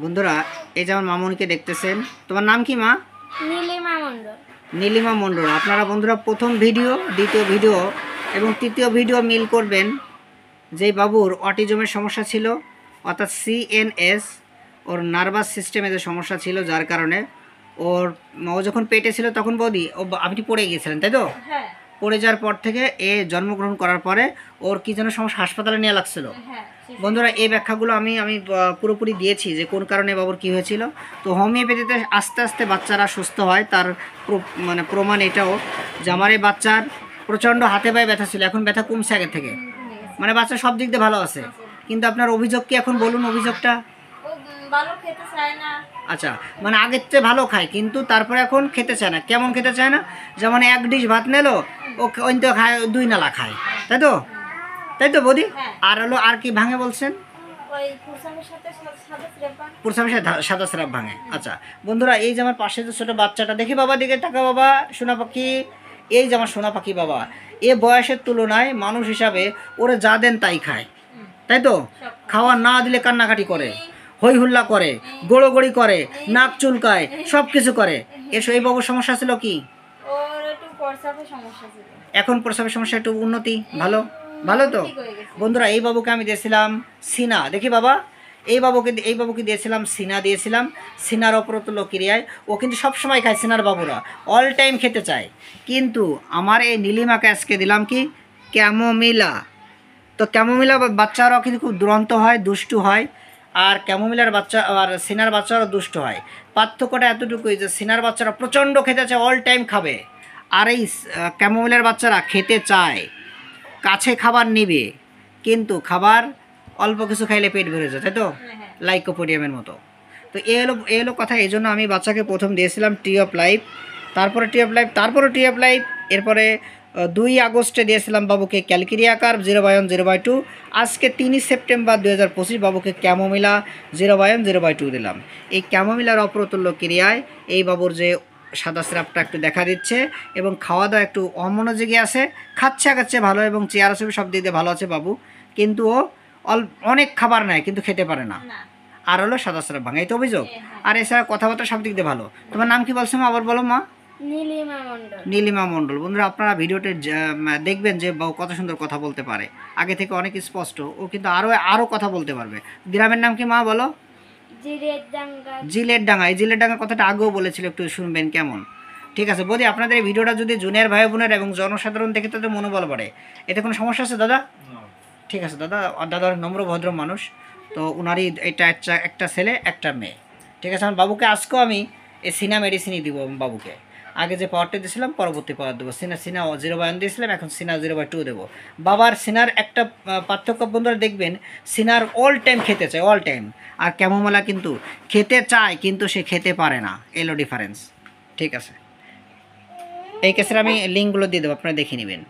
বন্ধুরা, এই যে আমার মামুনিকে দেখতেছেন। তোমার নাম কি মা? নীলিমা মণ্ডল। নীলিমা মণ্ডল। আপনারা বন্ধুরা প্রথম ভিডিও, দ্বিতীয় ভিডিও এবং তৃতীয় ভিডিও মিল করবেন। যে বাবুর অটিজমের সমস্যা ছিল, অর্থাৎ সিএনএস, ওর নার্ভাস সিস্টেমে যে সমস্যা ছিল, যার কারণে ও যখন পেটে ছিল তখন বৌদি আপনি পড়ে গিয়েছিলেন, তাই তো? হ্যাঁ পড়ে যাওয়ার পর থেকে জন্মগ্রহণ করার পরে ওর কী যেন সমস্যা, হাসপাতালে নেওয়া লাগছিল। হ্যাঁ বন্ধুরা, এই ব্যাখ্যাগুলো আমি পুরোপুরি দিয়েছি যে কোন কারণে বাবুর কী হয়েছিল। তো হোমিওপ্যাথিতে আস্তে আস্তে বাচ্চারা সুস্থ হয়। তার প্রমাণ এটাও যে আমার এই বাচ্চার প্রচণ্ড হাতে পায়ে ব্যথা ছিল, এখন ব্যথা কমছে আগের থেকে। মানে বাচ্চা সব দিক দিয়ে ভালো আছে। কিন্তু আপনার অভিযোগ কি এখন বলুন, অভিযোগটা? ও ভালো খেতে চায় না। আচ্ছা, মানে আগের চেয়ে ভালো খায়, কিন্তু তারপরে এখন খেতে চায় না। কেমন খেতে চায় না? যেমন এক ডিশ ভাত নিলো, ও তো খায় 2 নালা খায়, তাই তো? তাই তো বৌদি? আর হলো আর কি ভাঙে বলছেন? ওই কুরসামের সাথে সাদা স্রেফা। প্রসাবের সাদা স্রাব ভাঙে। আচ্ছা বন্ধুরা, এই যে আমার পাশে যে ছোটো বাচ্চাটা, দেখি বাবা দিকে টাকা, বাবা সোনা পাখি। এই যে আমার সোনা পাখি বাবা, এ বয়সের তুলনায় মানুষ হিসাবে ওরে যা দেন তাই খায়, তাই তো? খাওয়া না দিলে কান্নাকাটি করে, হই হুল্লা করে, গোড়োগড়ি করে, নাক চুলকায়, সব কিছু করে। এই বাবুর সমস্যা ছিল কি? ওর একটু প্রসাবের সমস্যা ছিল। এখন প্রসাবের সমস্যা একটু উন্নতি, ভালো ভালো তো? বন্ধুরা, এই বাবুকে আমি দিয়েছিলাম সিনা, দেখি বাবা, এই বাবুকে দিয়েছিলাম সিনা, দিয়েছিলাম সিনার অপ্রতুল্য ক্রিয়ায়। ও কিন্তু সবসময় খায়, সিনার বাবুরা অল টাইম খেতে চায়। কিন্তু আমার এই নীলিমাকে আজকে দিলাম কি, ক্যামোমিলা। তো ক্যামোমিলা বাচ্চারাও কিন্তু খুব দুরন্ত হয়, দুষ্টু হয়। আর ক্যামোমিলার বাচ্চা আর সিনার বাচ্চারাও দুষ্ট হয়। পার্থক্যটা এতটুকুই যে সিনার বাচ্চারা প্রচণ্ড খেতে চায়, অল টাইম খাবে। আর এই ক্যামোমিলার বাচ্চারা খেতে চায়, কাছে খাবার নিবে, কিন্তু অল্প কিছু খাইলে পেট ভরে যায়, তাই তো? লাইকোপোডিয়ামের মতো। তো এ হলো কথা। এই জন্য আমি বাচ্চাকে প্রথম দিয়েছিলাম ট্রি অফ লাইফ, তারপরে ট্রি অফ লাইফ। এরপরে 2 আগস্টে দিয়েছিলাম বাবুকে ক্যালকেরিয়া কার্ভ 0/1 0/2। আজকে 3 সেপ্টেম্বর 2025 বাবুকে ক্যামোমিলা 0/1 0/2 দিলাম। এই ক্যামোমিলার অপ্রতুল্য ক্রিয়ায় এই বাবুর যে সাদা স্রাবটা একটু দেখা দিচ্ছে, এবং খাওয়া দাওয়া একটু অমনোযোগী আছে, খাচ্ছে ভালো, এবং চেয়ার ছবি সব দিক দিয়ে ভালো আছে বাবু। কিন্তু ও অনেক খাবার নেয় কিন্তু খেতে পারে না। আর হলো সাদা স্রাব ভাঙা, এই তো অভিযোগ। আর এছাড়া কথাবার্তা সব দিক দিয়ে ভালো। তোমার নাম কি বলছো মা? আবার বলো মা। নীলিমা মণ্ডল। নীলিমা মণ্ডল। বন্ধুরা, আপনারা ভিডিওতে দেখবেন যে বাবু কত সুন্দর কথা বলতে পারে, আগে থেকে অনেক স্পষ্ট। ও কিন্তু আরও কথা বলতে পারবে। গ্রামের নাম কি মা বলো? জিলেট ডাঙ্গা। এই জিলেট ডাঙ্গা কথাটা আগেও বলেছিল, একটু শুনবেন কেমন। ঠিক আছে বৌদি, আপনাদের এই ভিডিওটা যদি জুনিয়র ভাই বোনের এবং জনসাধারণ দেখে তাদের মনোবল বাড়ে, এতে কোনো সমস্যা আছে দাদা? ঠিক আছে দাদা অনেক নম্র ভদ্র মানুষ। তো উনারই এটা একটা ছেলে একটা মেয়ে। ঠিক আছে, আমার বাবুকে আজকেও আমি এই সিনা মেডিসিনই দিব বাবুকে। আগে যে পাওয়ারটা দিয়েছিলাম পরবর্তী পাওয়ার দেবো। সিনা 0/1 দিয়েছিলাম, এখন সিনা 0/2 দেবো। বাবার সিনার একটা পার্থক্য বন্ধুরা দেখবেন, সিনার অল টাইম খেতে চায়, অল টাইম। আর ক্যামোমিলা কিন্তু খেতে চায় কিন্তু সে খেতে পারে না, এলো ডিফারেন্স। ঠিক আছে, এই কেসের আমি লিঙ্কগুলো দিয়ে দেবো, আপনারা দেখে নেবেন।